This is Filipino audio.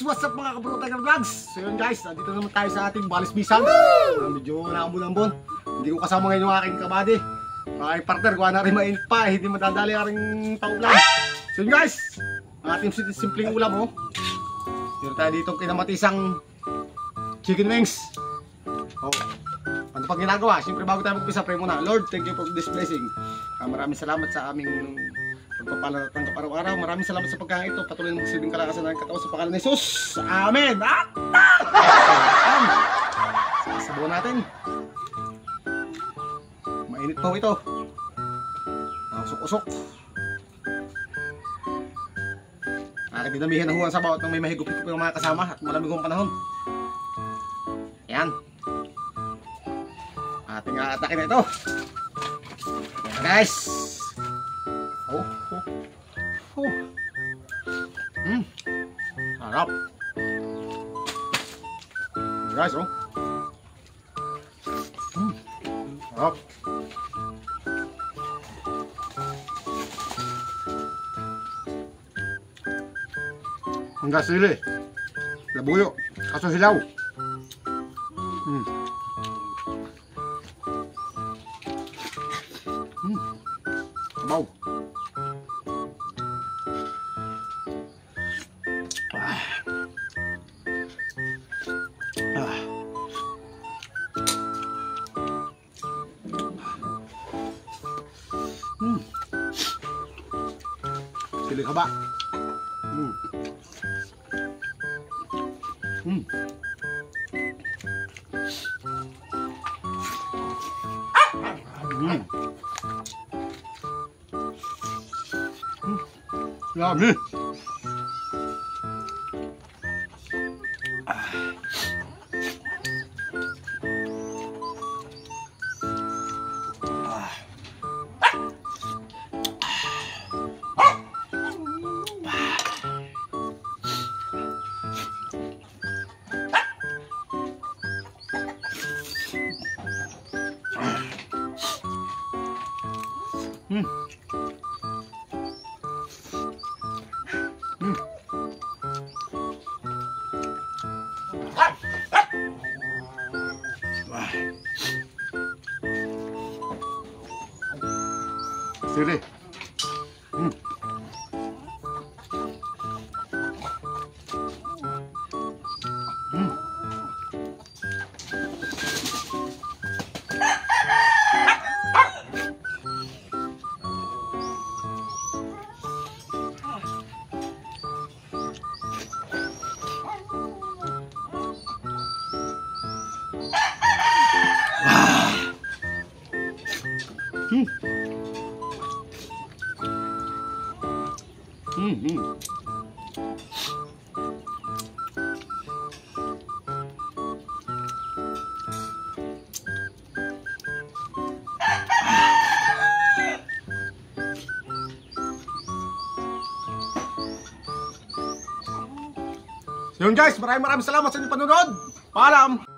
What's up mga kabro Tiger Vlogs? So yun guys, nandito naman tayo sa ating balisbisan. Medyo naambon-ambon. Hindi ko kasama ngayon yung aking kabady. Aking partner, gawa na rin mainit pa, hindi madadali aking paulan. So yun guys, ang ating simpleng ulam Meron tayo dito kinamatisang chicken wings. Ano pang ginagawa? Siyempre bago tayo mag-umpisa, pray muna. Lord, thank you for this blessing. Maraming salamat sa aming pagpapala tanggap araw-araw. Maraming salamat sa pagkain ito. Patuloy na magsilbing kalakasan ng katawan sa pangalan ni Jesus. Amen! Sasabaw natin. Mainit pa ito. Usok-usok. Aking dinamihan ng huwang sabaw at may mahigupit-kupit ng mga kasama at malamig kong panahon. Ayan. Ating aatake na ito. Ayan guys. Harap. Guys, harap. Enggak sili. Labuyo. Kaso hilaw. Sabaw. Sili haba. Yummy. Sili. Yun guys, maraming salamat sa inyong panonood. Paalam!